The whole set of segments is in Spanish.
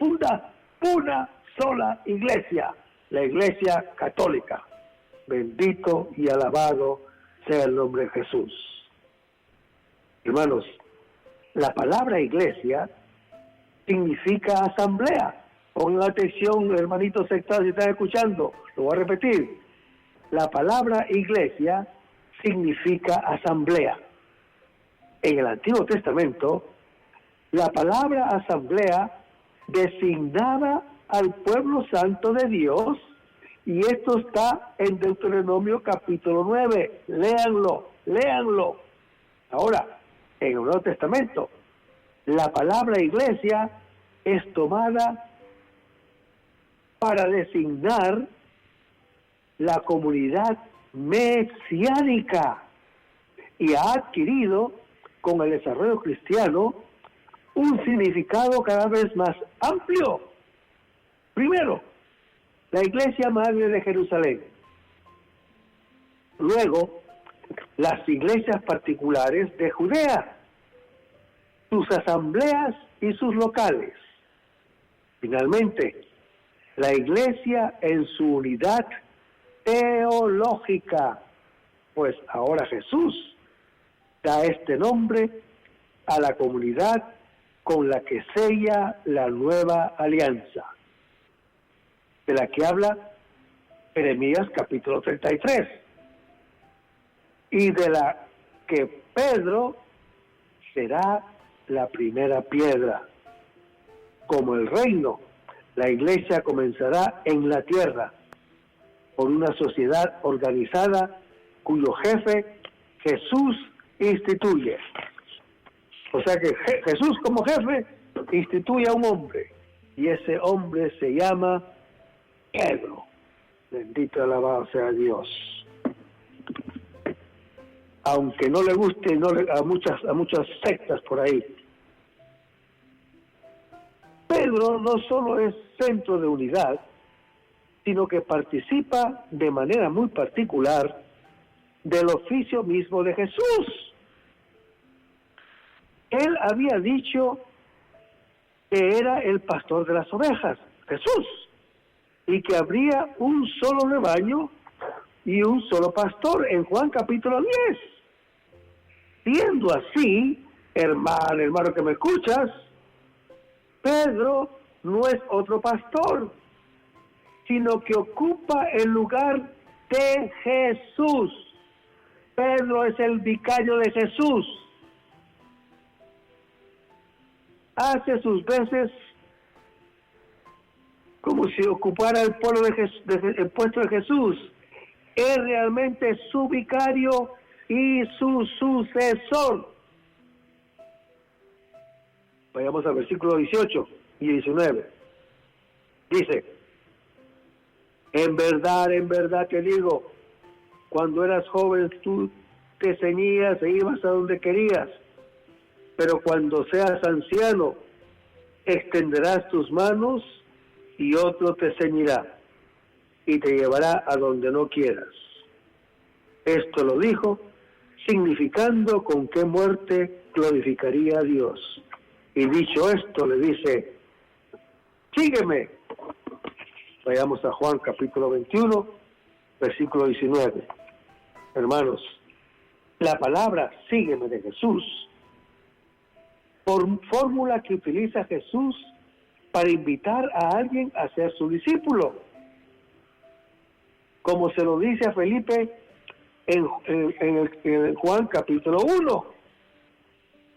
funda una sola iglesia, la Iglesia Católica. Bendito y alabado sea el nombre de Jesús. Hermanos, la palabra iglesia significa asamblea. Pongan atención, hermanitos sectarios, si están escuchando, lo voy a repetir. La palabra iglesia significa asamblea. En el Antiguo Testamento, la palabra asamblea designaba al pueblo santo de Dios, y esto está en Deuteronomio capítulo 9. Léanlo. Ahora, en el Nuevo Testamento, la palabra iglesia es tomada para designar la comunidad mesiánica y ha adquirido con el desarrollo cristiano un significado cada vez más amplio. Primero, la Iglesia Madre de Jerusalén. Luego, las iglesias particulares de Judea, sus asambleas y sus locales. Finalmente, la iglesia en su unidad teológica, pues ahora Jesús da este nombre a la comunidad con la que sella la nueva alianza, de la que habla Jeremías capítulo 33, y de la que Pedro será la primera piedra. Como el reino, la iglesia comenzará en la tierra, por una sociedad organizada cuyo jefe Jesús instituye. O sea que Jesús como jefe instituye a un hombre, y ese hombre se llama Pedro. Bendito y alabado sea Dios. Aunque no le guste a muchas sectas por ahí, Pedro no solo es centro de unidad, sino que participa de manera muy particular del oficio mismo de Jesús. Él había dicho que era el pastor de las ovejas, Jesús, y que habría un solo rebaño y un solo pastor, en Juan capítulo 10. Siendo así, hermano que me escuchas, Pedro no es otro pastor, sino que ocupa el lugar de Jesús. Pedro es el vicario de Jesús. Hace sus veces como si ocupara el puesto de Jesús. Es realmente su vicario y su sucesor. Vayamos al versículo 18 y 19. Dice: en verdad te digo, cuando eras joven tú te ceñías e ibas a donde querías, pero cuando seas anciano extenderás tus manos y otro te ceñirá y te llevará a donde no quieras. Esto lo dijo significando con qué muerte glorificaría a Dios. Y dicho esto le dice: sígueme. Vayamos a Juan capítulo 21, versículo 19. Hermanos, la palabra sígueme de Jesús, por fórmula que utiliza Jesús para invitar a alguien a ser su discípulo, como se lo dice a Felipe en Juan capítulo 1,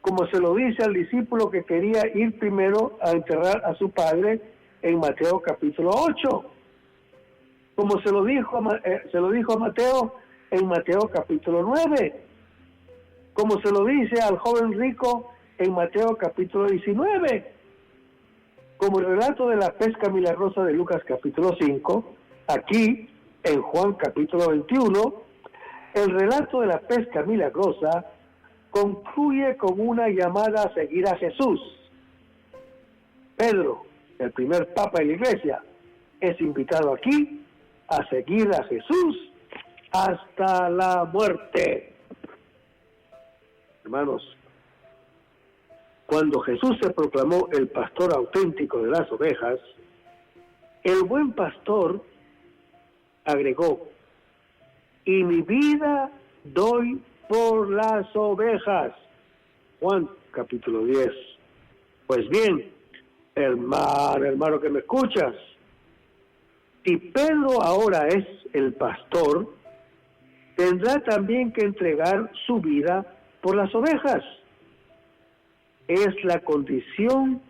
como se lo dice al discípulo que quería ir primero a enterrar a su padre en Mateo capítulo 8, como se lo dijo a Mateo en Mateo capítulo 9, como se lo dice al joven rico en Mateo capítulo 19, como el relato de la pesca milagrosa de Lucas capítulo 5, aquí en Juan capítulo 21, el relato de la pesca milagrosa concluye con una llamada a seguir a Jesús. Pedro, el primer papa de la iglesia, es invitado aquí a seguir a Jesús hasta la muerte. Hermanos, Cuando Jesús se proclamó el pastor auténtico de las ovejas, el buen pastor agregó: y mi vida doy por las ovejas. Juan capítulo 10. Pues bien, hermano que me escuchas, si Pedro ahora es el pastor, tendrá también que entregar su vida por las ovejas. Es la condición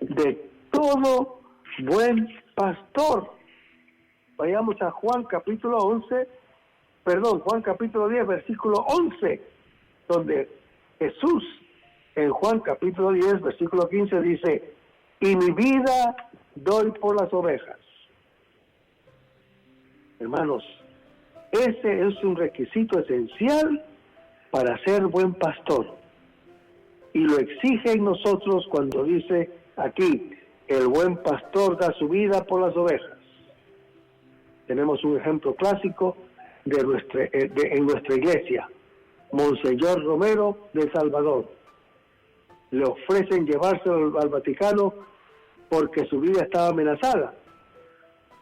de todo buen pastor. Vayamos a Juan capítulo 10, versículo 11, donde Jesús, en Juan capítulo 10, versículo 15, dice: y mi vida doy por las ovejas. Hermanos, ese es un requisito esencial para ser buen pastor. Y lo exige en nosotros cuando dice aquí: el buen pastor da su vida por las ovejas. Tenemos un ejemplo clásico en nuestra iglesia. Monseñor Romero de El Salvador. Le ofrecen llevárselo al Vaticano porque su vida estaba amenazada.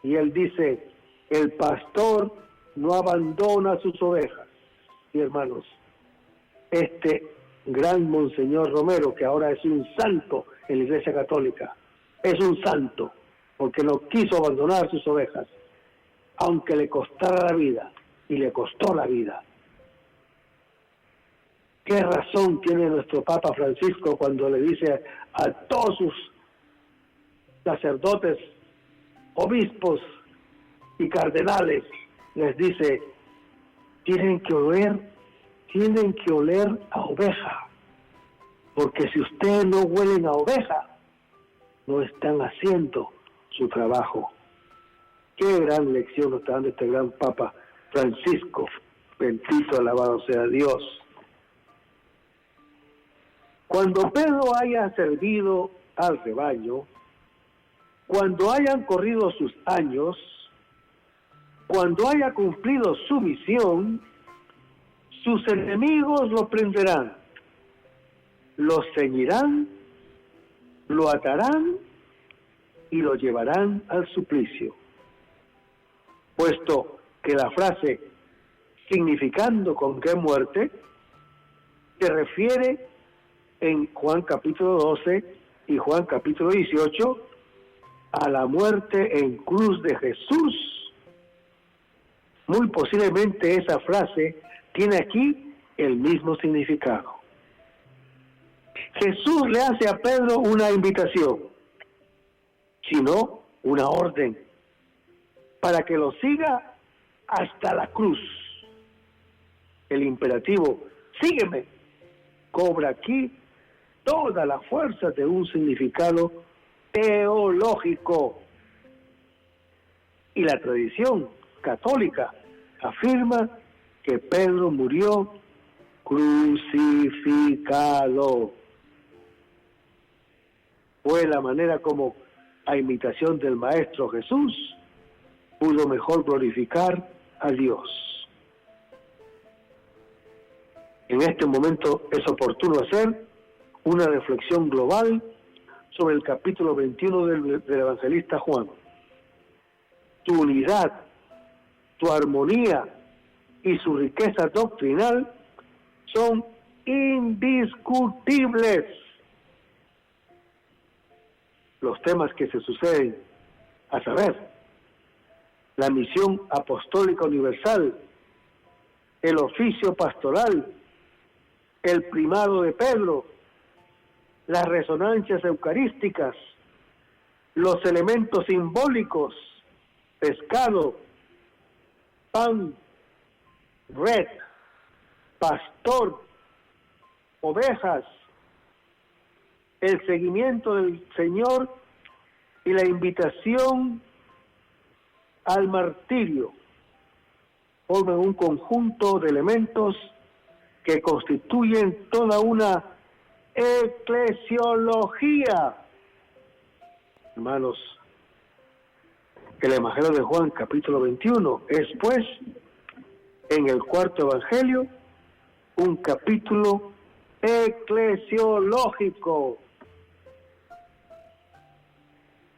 Y él dice: el pastor no abandona sus ovejas. Y hermanos, este gran Monseñor Romero, que ahora es un santo en la Iglesia Católica, es un santo porque no quiso abandonar sus ovejas, aunque le costara la vida, y le costó la vida. ¿Qué razón tiene nuestro Papa Francisco cuando le dice a todos sus sacerdotes, obispos y cardenales, les dice: tienen que oler a oveja, porque si ustedes no huelen a oveja, no están haciendo su trabajo? Qué gran lección nos está dando este gran Papa Francisco, bendito, alabado sea Dios. Cuando Pedro haya servido al rebaño, cuando hayan corrido sus años, cuando haya cumplido su misión, sus enemigos lo prenderán, lo ceñirán, lo atarán y lo llevarán al suplicio. Puesto que la frase significando con qué muerte se refiere en Juan capítulo 12 y Juan capítulo 18 a la muerte en cruz de Jesús. Muy posiblemente esa frase tiene aquí el mismo significado. Jesús le hace a Pedro una invitación, sino una orden, para que lo siga hasta la cruz. El imperativo sígueme cobra aquí toda la fuerza de un significado teológico. Y la tradición católica afirma que Pedro murió crucificado. Fue la manera como, a imitación del Maestro Jesús, pudo mejor glorificar a Dios. En este momento es oportuno hacer una reflexión global sobre el capítulo 21 del evangelista Juan. Tu unidad, tu armonía y su riqueza doctrinal son indiscutibles. Los temas que se suceden, a saber, la misión apostólica universal, el oficio pastoral, el primado de Pedro, las resonancias eucarísticas, los elementos simbólicos, pescado, pan, red, pastor, ovejas, el seguimiento del Señor y la invitación al martirio forman un conjunto de elementos que constituyen toda una eclesiología. Hermanos, el Evangelio de Juan, capítulo 21, es pues, en el cuarto Evangelio, un capítulo eclesiológico.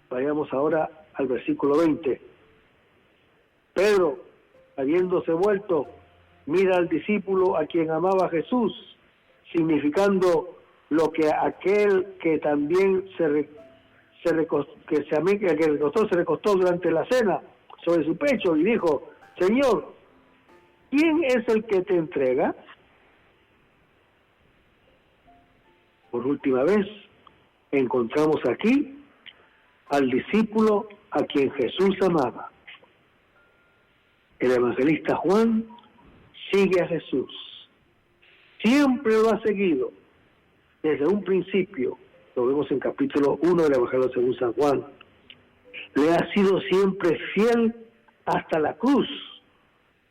Vayamos ahora al versículo 20. Pedro, habiéndose vuelto, mira al discípulo a quien amaba Jesús, significando lo que aquel que también se recostó durante la cena sobre su pecho y dijo: Señor, ¿quién es el que te entrega? Por última vez, encontramos aquí al discípulo a quien Jesús amaba. El evangelista Juan sigue a Jesús. Siempre lo ha seguido desde un principio. Lo vemos en capítulo 1 del Evangelio según San Juan. Le ha sido siempre fiel hasta la cruz.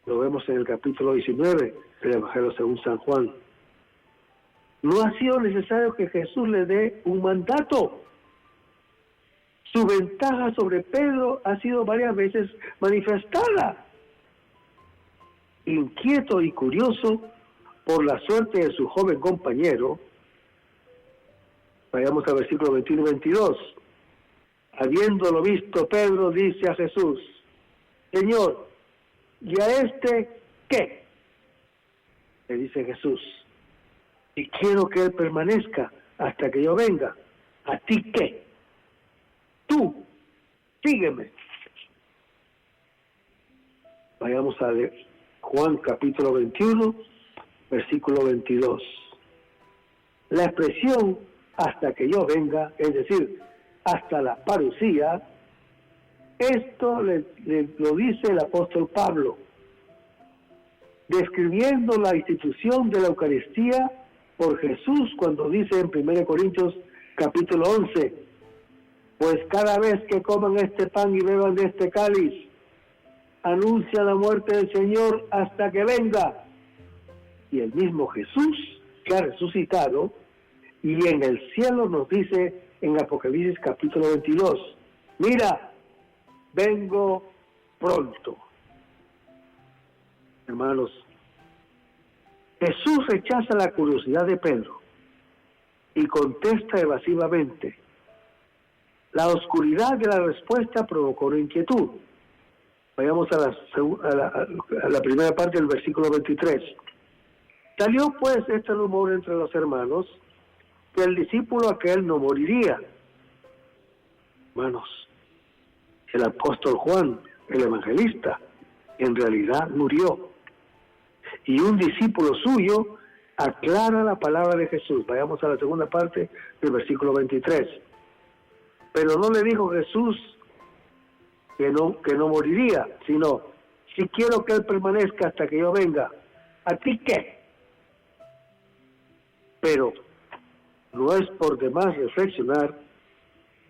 Lo vemos en el capítulo 19 del Evangelio según San Juan. No ha sido necesario que Jesús le dé un mandato. Su ventaja sobre Pedro ha sido varias veces manifestada. Inquieto y curioso por la suerte de su joven compañero, vayamos al versículo 21 y 22. Habiéndolo visto, Pedro dice a Jesús: Señor, ¿y a este qué? Le dice Jesús: y quiero que él permanezca hasta que yo venga. ¿A ti qué? Tú, sígueme. Vayamos a Juan capítulo 21, versículo 22. La expresión hasta que yo venga, es decir, hasta la parucía, esto lo dice el apóstol Pablo, describiendo la institución de la Eucaristía por Jesús, cuando dice en 1 Corintios capítulo 11: pues cada vez que coman este pan y beban de este cáliz, anuncia la muerte del Señor hasta que venga. Y el mismo Jesús, que ha resucitado y en el cielo, nos dice en Apocalipsis capítulo 22: mira, vengo pronto. Hermanos, Jesús rechaza la curiosidad de Pedro y contesta evasivamente. La oscuridad de la respuesta provocó una inquietud. Vayamos a la primera parte del versículo 23. Salió pues este rumor entre los hermanos que el discípulo aquel no moriría. Hermanos, el apóstol Juan, el evangelista, en realidad murió. Y un discípulo suyo aclara la palabra de Jesús. Vayamos a la segunda parte del versículo 23. Pero no le dijo Jesús que no moriría, sino: si quiero que él permanezca hasta que yo venga, ¿a ti qué? Pero no es por demás reflexionar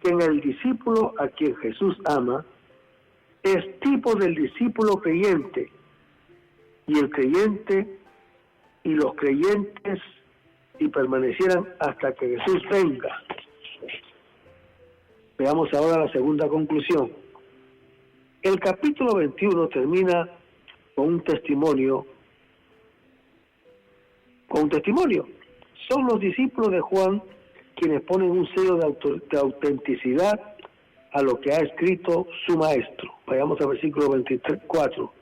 que en el discípulo a quien Jesús ama es tipo del discípulo creyente, y el creyente y los creyentes y permanecieran hasta que Jesús venga. Veamos ahora la segunda conclusión. El capítulo 21 termina con un testimonio. Son los discípulos de Juan quienes ponen un sello de autenticidad a lo que ha escrito su maestro. Vayamos al versículo 24.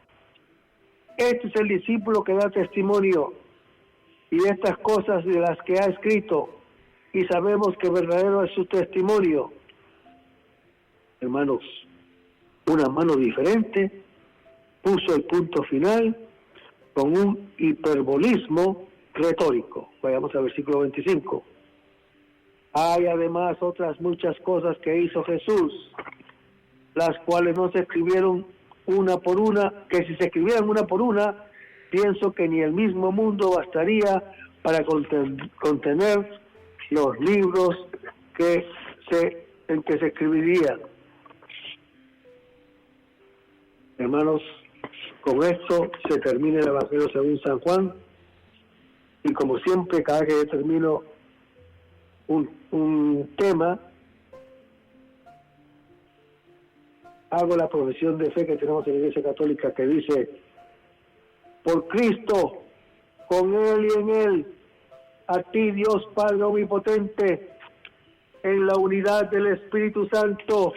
Este es el discípulo que da testimonio y de estas cosas de las que ha escrito, y sabemos que verdadero es su testimonio. Hermanos, una mano diferente puso el punto final con un hiperbolismo retórico. Vayamos al versículo 25. Hay además otras muchas cosas que hizo Jesús, las cuales no se escribieron una por una, que si se escribieran una por una, pienso que ni el mismo mundo bastaría para contener los libros en que se escribirían. Hermanos, con esto se termina el Evangelio según San Juan, y como siempre, cada vez que yo termino un tema, hago la profesión de fe que tenemos en la Iglesia Católica, que dice: por Cristo, con Él y en Él, a ti, Dios Padre Omnipotente, en la unidad del Espíritu Santo,